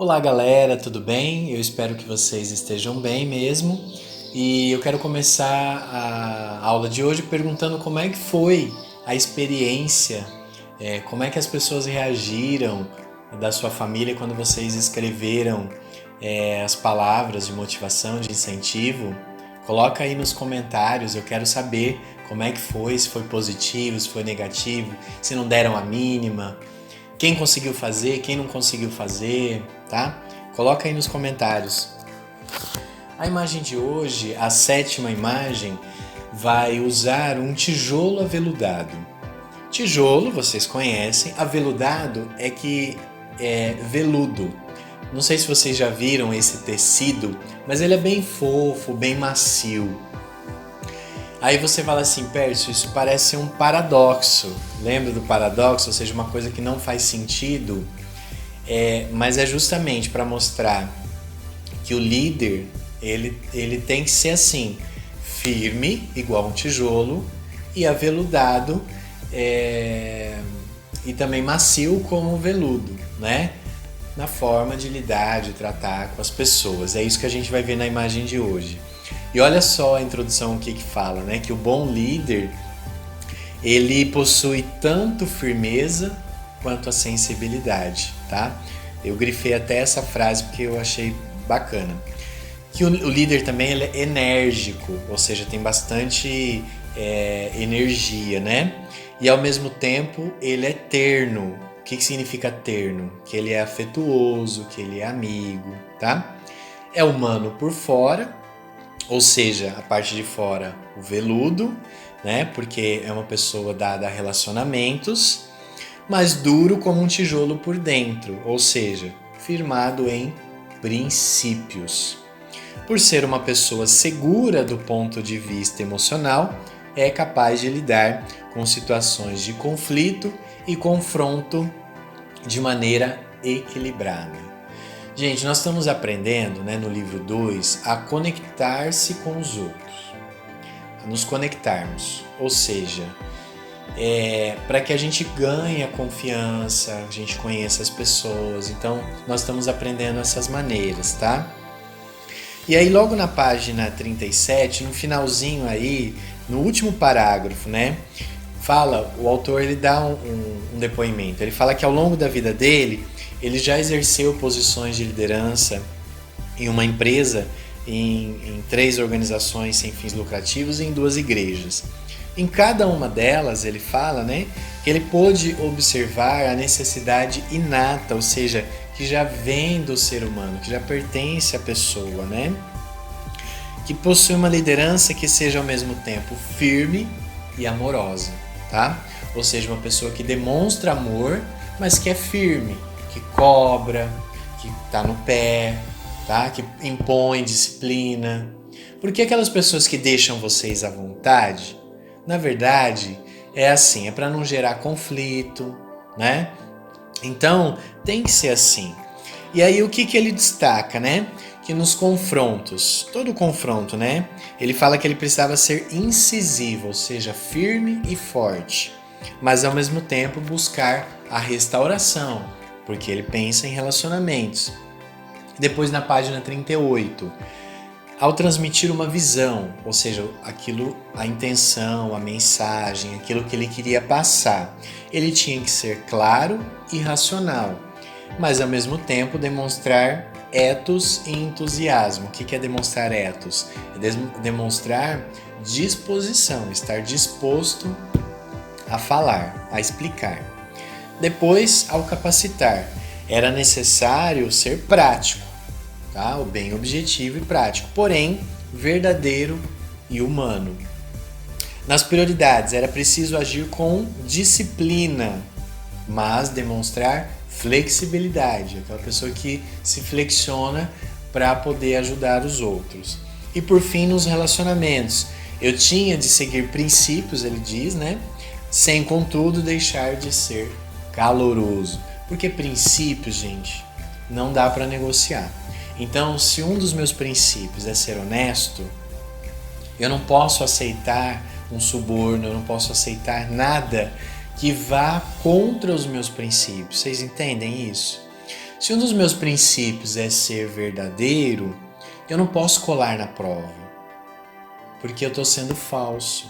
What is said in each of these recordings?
Olá galera, tudo bem? Eu espero que vocês estejam bem mesmo. E eu quero começar a aula de hoje perguntando como é que foi a experiência, como é que as pessoas reagiram da sua família quando vocês escreveram as palavras de motivação, de incentivo. Coloca aí nos comentários, eu quero saber como é que foi, se foi positivo, se foi negativo, se não deram a mínima. Quem conseguiu fazer, quem não conseguiu fazer, tá? Coloca aí nos comentários. A imagem de hoje, a sétima imagem, vai usar um tijolo aveludado. Tijolo, vocês conhecem, aveludado é que é veludo. Não sei se vocês já viram esse tecido, mas ele é bem fofo, bem macio. Aí você fala assim, Pércio, isso parece um paradoxo. Lembra do paradoxo? Ou seja, uma coisa que não faz sentido, mas é justamente para mostrar que o líder, ele tem que ser assim, firme, igual um tijolo, e aveludado, e também macio como o veludo, né? Na forma de lidar, de tratar com as pessoas. É isso que a gente vai ver na imagem de hoje. E olha só a introdução o que fala, né? Que o bom líder, ele possui tanto firmeza quanto a sensibilidade, tá? Eu grifei até essa frase porque eu achei bacana. Que o líder também ele é enérgico, ou seja, tem bastante energia, né? E ao mesmo tempo ele é terno. O que significa terno? Que ele é afetuoso, que ele é amigo, tá? É humano por fora, ou seja, a parte de fora, o veludo, né? Porque é uma pessoa dada a relacionamentos, mas duro como um tijolo por dentro, ou seja, firmado em princípios. Por ser uma pessoa segura do ponto de vista emocional, é capaz de lidar com situações de conflito e confronto de maneira equilibrada. Gente, nós estamos aprendendo, né, no livro 2, a conectar-se com os outros, a nos conectarmos, ou seja, para que a gente ganhe a confiança, a gente conheça as pessoas, então nós estamos aprendendo essas maneiras, tá? E aí logo na página 37, no finalzinho aí, no último parágrafo, né, fala, o autor ele dá um depoimento, ele fala que ao longo da vida dele, ele já exerceu posições de liderança em uma empresa, em 3 organizações sem fins lucrativos e em 2 igrejas. Em cada uma delas, ele fala, né, que ele pôde observar a necessidade inata, ou seja, que já vem do ser humano, que já pertence à pessoa, né, que possui uma liderança que seja ao mesmo tempo firme e amorosa, tá? Ou seja, uma pessoa que demonstra amor, mas que é firme, que cobra, que tá no pé, tá? Que impõe disciplina. Porque aquelas pessoas que deixam vocês à vontade, na verdade, é assim, é para não gerar conflito, né? Então, tem que ser assim. E aí o que ele destaca, né? Que nos confrontos, todo confronto, né? Ele fala que ele precisava ser incisivo, ou seja, firme e forte, mas ao mesmo tempo buscar a restauração, porque ele pensa em relacionamentos. Depois na página 38, ao transmitir uma visão, ou seja, aquilo, a intenção, a mensagem, aquilo que ele queria passar, ele tinha que ser claro e racional, mas ao mesmo tempo demonstrar ethos e entusiasmo. O que é demonstrar ethos? É demonstrar disposição, estar disposto a falar, a explicar. Depois, ao capacitar, era necessário ser prático, tá? O bem objetivo e prático, porém verdadeiro e humano. Nas prioridades, era preciso agir com disciplina, mas demonstrar flexibilidade, aquela pessoa que se flexiona para poder ajudar os outros. E por fim, nos relacionamentos, eu tinha de seguir princípios, ele diz, né? Sem, contudo, deixar de ser caloroso. Porque princípios, gente, não dá para negociar. Então, se um dos meus princípios é ser honesto, eu não posso aceitar um suborno, eu não posso aceitar nada que vá contra os meus princípios. Vocês entendem isso? Se um dos meus princípios é ser verdadeiro, eu não posso colar na prova, porque eu estou sendo falso.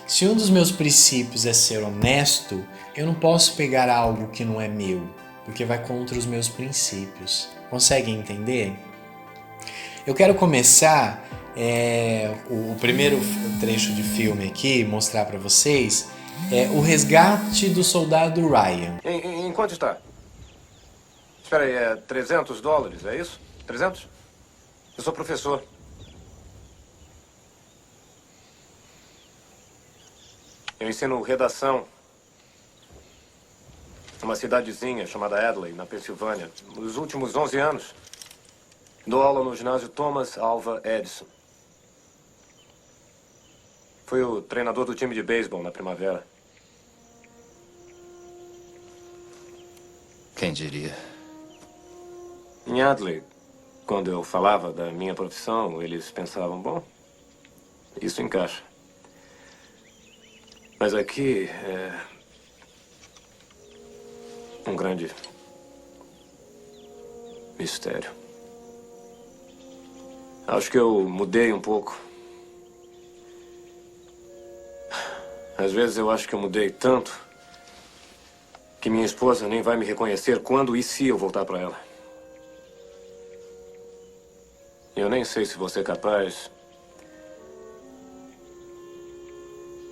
Se um dos meus princípios é ser honesto, eu não posso pegar algo que não é meu, porque vai contra os meus princípios. Conseguem entender? Eu quero começar o primeiro trecho de filme aqui, mostrar para vocês, o resgate do soldado Ryan. Em quanto está? Espera aí, é $300, é isso? 300? Eu sou professor. Eu ensino redação numa cidadezinha chamada Adley, na Pensilvânia, nos últimos 11 anos. Dou aula no ginásio Thomas Alva Edison. Fui o treinador do time de beisebol na primavera. Quem diria? Em Adley, quando eu falava da minha profissão, eles pensavam, bom, isso encaixa. Mas aqui é um grande mistério. Acho que eu mudei um pouco. Às vezes eu acho que eu mudei tanto que minha esposa nem vai me reconhecer quando e se eu voltar para ela. Eu nem sei se você é capaz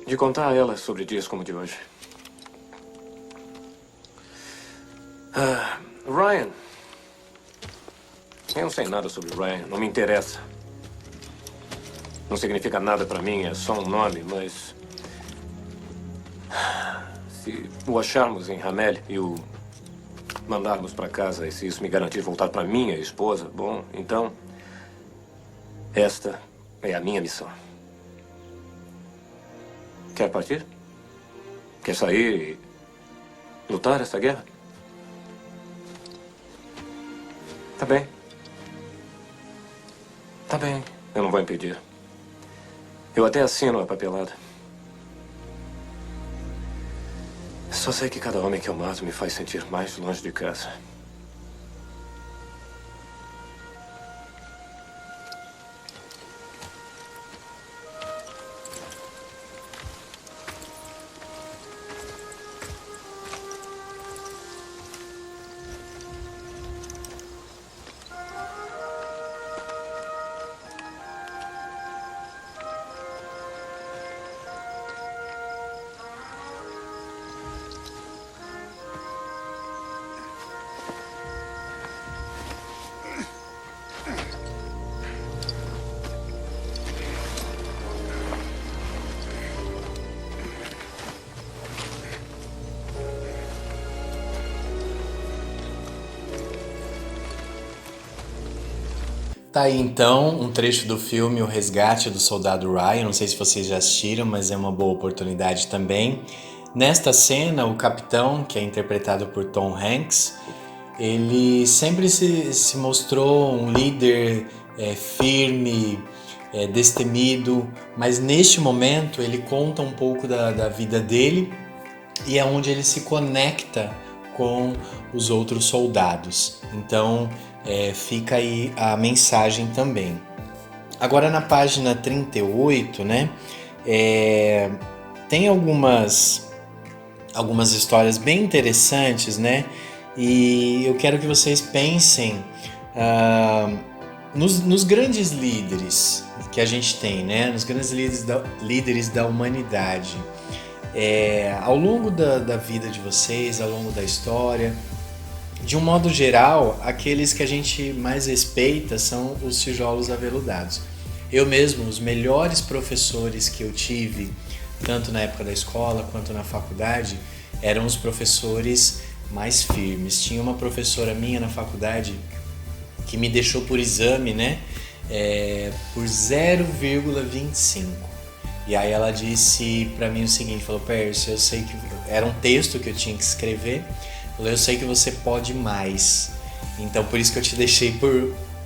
de contar a ela sobre dias como o de hoje. Ryan. Eu não sei nada sobre Ryan, não me interessa. Não significa nada para mim, é só um nome, mas... se o acharmos em Ramelle e o mandarmos para casa, e se isso me garantir voltar para minha esposa, bom, então... esta é a minha missão. Quer partir? Quer sair e lutar essa guerra? Tá bem. Tá bem, eu não vou impedir. Eu até assino a papelada. Só sei que cada homem que eu mato me faz sentir mais longe de casa. Tá aí então um trecho do filme O Resgate do Soldado Ryan. Não sei se vocês já assistiram, mas é uma boa oportunidade também. Nesta cena, o capitão, que é interpretado por Tom Hanks, ele sempre se mostrou um líder firme, destemido, mas neste momento ele conta um pouco da vida dele e é onde ele se conecta com os outros soldados. Então, fica aí a mensagem também. Agora na página 38, né, tem algumas histórias bem interessantes, né, e eu quero que vocês pensem nos grandes líderes que a gente tem, né, nos grandes líderes da humanidade. Ao longo da vida de vocês, ao longo da história, de um modo geral, aqueles que a gente mais respeita são os tijolos aveludados. Eu mesmo, os melhores professores que eu tive, tanto na época da escola quanto na faculdade, eram os professores mais firmes. Tinha uma professora minha na faculdade que me deixou por exame, né, por 0,25. E aí ela disse pra mim o seguinte, falou: Pércio, eu sei que... era um texto que eu tinha que escrever. Eu sei que você pode mais, então por isso que eu te deixei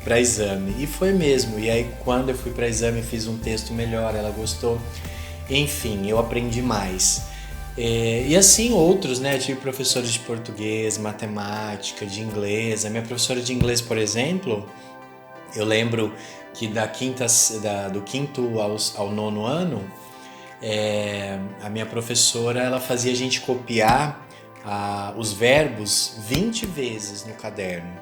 para exame. E foi mesmo, e aí quando eu fui para exame fiz um texto melhor, ela gostou. Enfim, eu aprendi mais. E assim outros, né? Eu tive professores de português, matemática, de inglês. A minha professora de inglês, por exemplo, eu lembro que do quinto ao nono ano, a minha professora ela fazia a gente copiar os verbos 20 vezes no caderno,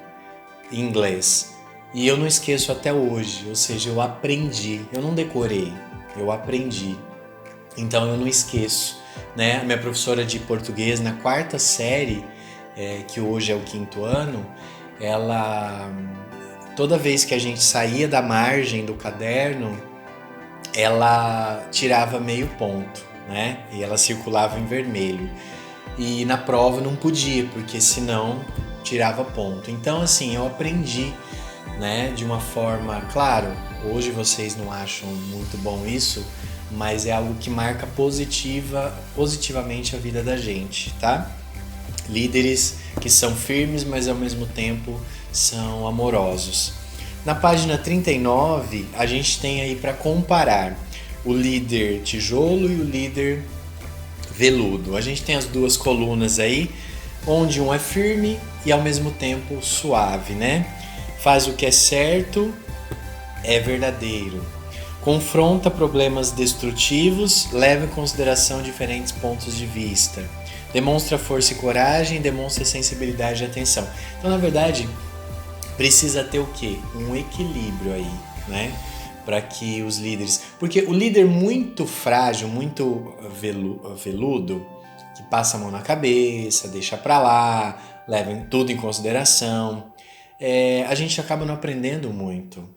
em inglês. E eu não esqueço até hoje, ou seja, eu aprendi, eu não decorei, eu aprendi. Então eu não esqueço, né? A minha professora de português na quarta série, que hoje é o quinto ano, ela, toda vez que a gente saía da margem do caderno, ela tirava meio ponto, né? E ela circulava em vermelho. E na prova não podia, porque senão tirava ponto. Então assim, eu aprendi, né? De uma forma, claro, hoje vocês não acham muito bom isso, mas é algo que marca positivamente a vida da gente, tá? Líderes que são firmes, mas ao mesmo tempo são amorosos. Na página 39, a gente tem aí para comparar o líder tijolo e o líder veludo. A gente tem as duas colunas aí, onde um é firme e ao mesmo tempo suave, né? Faz o que é certo, é verdadeiro. Confronta problemas destrutivos, leva em consideração diferentes pontos de vista. Demonstra força e coragem, demonstra sensibilidade e atenção. Então, na verdade, precisa ter o quê? Um equilíbrio aí, né? Para que os líderes... Porque o líder muito frágil, muito veludo, que passa a mão na cabeça, deixa pra lá, leva tudo em consideração, a gente acaba não aprendendo muito.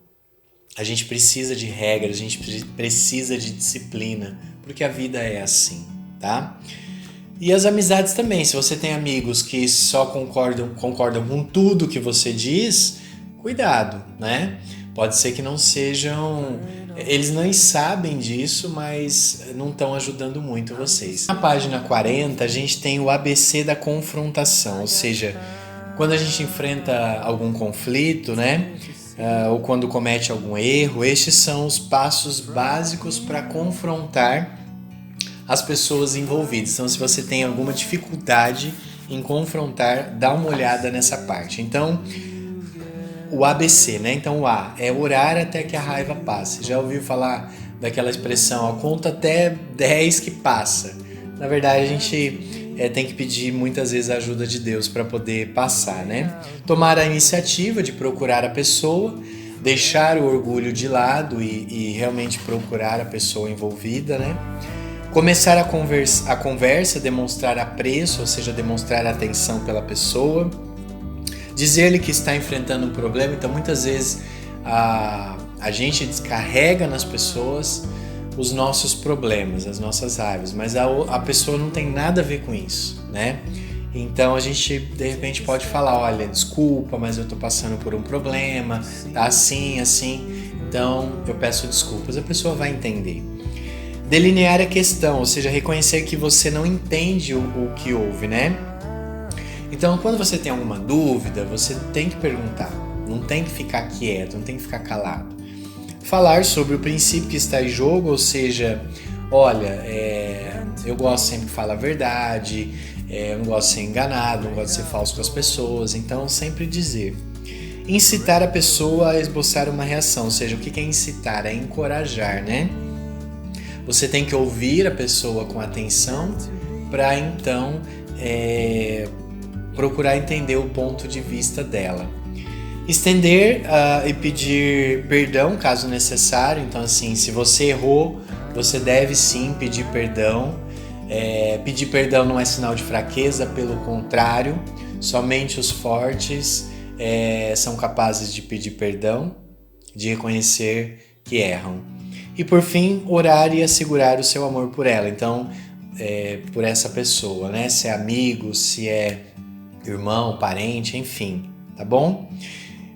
A gente precisa de regras, a gente precisa de disciplina, porque a vida é assim, tá? E as amizades também, se você tem amigos que só concordam com tudo que você diz, cuidado, né? Pode ser que não sejam... Eles nem sabem disso, mas não estão ajudando muito vocês. Na página 40, a gente tem o ABC da confrontação, ou seja, quando a gente enfrenta algum conflito, né? Ou quando comete algum erro, estes são os passos básicos para confrontar as pessoas envolvidas. Então, se você tem alguma dificuldade em confrontar, dá uma olhada nessa parte. Então, o ABC, né? Então, o A é orar até que a raiva passe. Já ouviu falar daquela expressão, ó, conta até 10 que passa. Na verdade, a gente tem que pedir muitas vezes a ajuda de Deus para poder passar, né? Tomar a iniciativa de procurar a pessoa, deixar o orgulho de lado e realmente procurar a pessoa envolvida, né? Começar a conversa, demonstrar apreço, ou seja, demonstrar atenção pela pessoa. Dizer-lhe que está enfrentando um problema. Então, muitas vezes, a gente descarrega nas pessoas os nossos problemas, as nossas raivas, mas a pessoa não tem nada a ver com isso, né? Então, a gente, de repente, pode falar, olha, desculpa, mas eu tô passando por um problema, tá assim, então eu peço desculpas. A pessoa vai entender. Delinear a questão, ou seja, reconhecer que você não entende o que houve, né? Então, quando você tem alguma dúvida, você tem que perguntar, não tem que ficar quieto, não tem que ficar calado. Falar sobre o princípio que está em jogo, ou seja, olha, eu gosto sempre de falar a verdade, eu não gosto de ser enganado, não gosto de ser falso com as pessoas, então sempre dizer. Incitar a pessoa a esboçar uma reação, ou seja, o que é incitar? É encorajar, né? Você tem que ouvir a pessoa com atenção para então procurar entender o ponto de vista dela. Estender e pedir perdão caso necessário. Então, assim, se você errou, você deve sim pedir perdão. Pedir perdão não é sinal de fraqueza, pelo contrário, somente os fortes são capazes de pedir perdão, de reconhecer que erram. E por fim, orar e assegurar o seu amor por ela. Então, por essa pessoa, né? Se é amigo, se é irmão, parente, enfim, tá bom?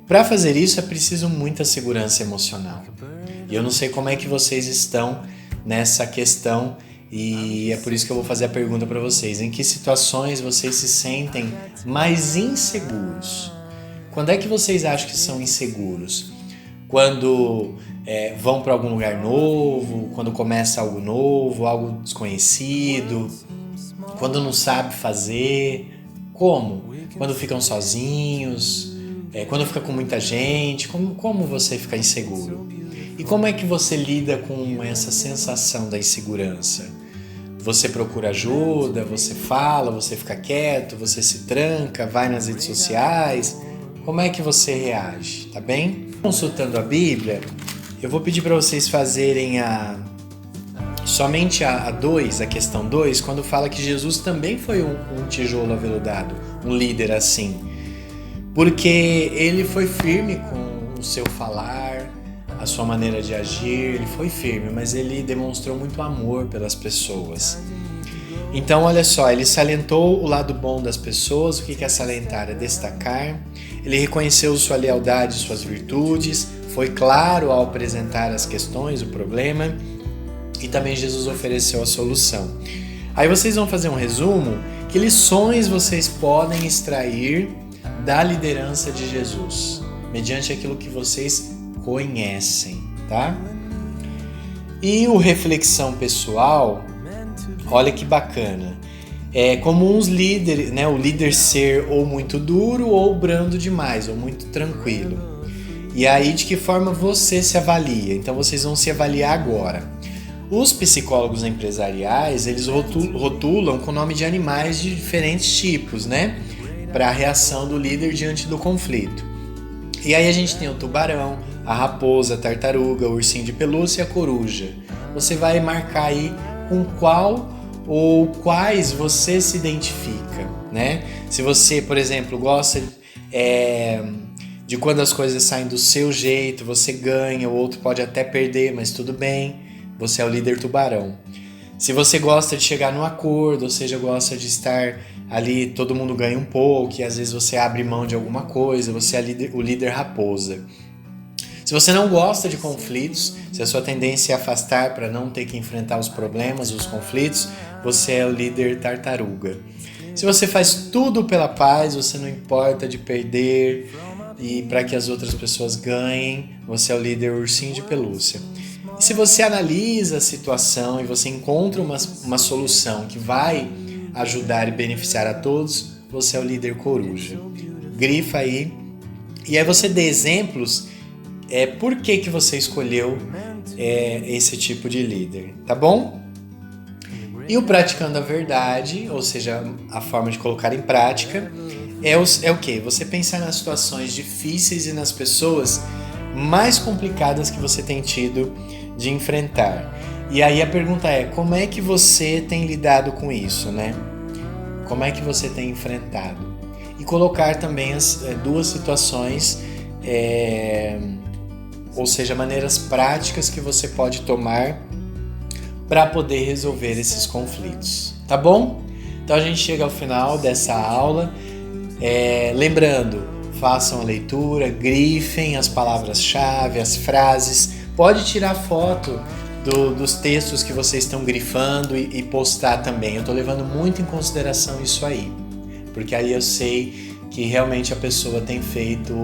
Para fazer isso é preciso muita segurança emocional. E eu não sei como é que vocês estão nessa questão e é por isso que eu vou fazer a pergunta para vocês. Em que situações vocês se sentem mais inseguros? Quando é que vocês acham que são inseguros? Quando vão para algum lugar novo, quando começa algo novo, algo desconhecido, Quando não sabe fazer? Como? Quando ficam sozinhos? Quando fica com muita gente? Como você fica inseguro? E como é que você lida com essa sensação da insegurança? Você procura ajuda, você fala, você fica quieto, você se tranca, vai nas redes sociais? Como é que você reage, tá bem? Consultando a Bíblia, eu vou pedir para vocês fazerem somente a questão 2, quando fala que Jesus também foi um tijolo aveludado, um líder assim. Porque ele foi firme com o seu falar, a sua maneira de agir, ele foi firme, mas ele demonstrou muito amor pelas pessoas. Então, olha só, ele salientou o lado bom das pessoas. O que é salientar? É destacar. Ele reconheceu sua lealdade e suas virtudes, foi claro ao apresentar as questões, o problema, e também Jesus ofereceu a solução. Aí vocês vão fazer um resumo, que lições vocês podem extrair da liderança de Jesus, mediante aquilo que vocês conhecem, tá? E o reflexão pessoal, olha que bacana. É como uns líderes, né? O líder ser ou muito duro ou brando demais, ou muito tranquilo. E aí, de que forma você se avalia? Então, vocês vão se avaliar agora. Os psicólogos empresariais, eles rotulam com o nome de animais de diferentes tipos, né? Para a reação do líder diante do conflito. E aí a gente tem o tubarão, a raposa, a tartaruga, o ursinho de pelúcia e a coruja. Você vai marcar aí com qual ou quais você se identifica, né? Se você, por exemplo, gosta de quando as coisas saem do seu jeito, você ganha, o outro pode até perder, mas tudo bem, você é o líder tubarão. Se você gosta de chegar num acordo, ou seja, gosta de estar ali, todo mundo ganha um pouco, e às vezes você abre mão de alguma coisa, você é o líder raposa. Se você não gosta de conflitos, se a sua tendência é afastar para não ter que enfrentar os problemas, os conflitos, você é o líder tartaruga. Se você faz tudo pela paz, você não importa de perder e para que as outras pessoas ganhem, você é o líder ursinho de pelúcia. E se você analisa a situação e você encontra uma solução que vai ajudar e beneficiar a todos, você é o líder coruja. Grifa aí. E aí você dê exemplos por que você escolheu esse tipo de líder, tá bom? E o praticando a verdade, ou seja, a forma de colocar em prática, é o quê? Você pensar nas situações difíceis e nas pessoas mais complicadas que você tem tido de enfrentar. E aí a pergunta é, como é que você tem lidado com isso, né? Como é que você tem enfrentado? E colocar também as duas situações, ou seja, maneiras práticas que você pode tomar para poder resolver esses conflitos, tá bom? Então a gente chega ao final dessa aula. Lembrando, façam a leitura, grifem as palavras-chave, as frases. Pode tirar foto dos textos que vocês estão grifando e postar também. Eu estou levando muito em consideração isso aí, porque aí eu sei que realmente a pessoa tem feito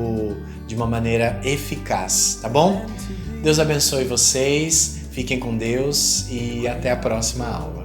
de uma maneira eficaz, tá bom? Deus abençoe vocês, fiquem com Deus e até a próxima aula.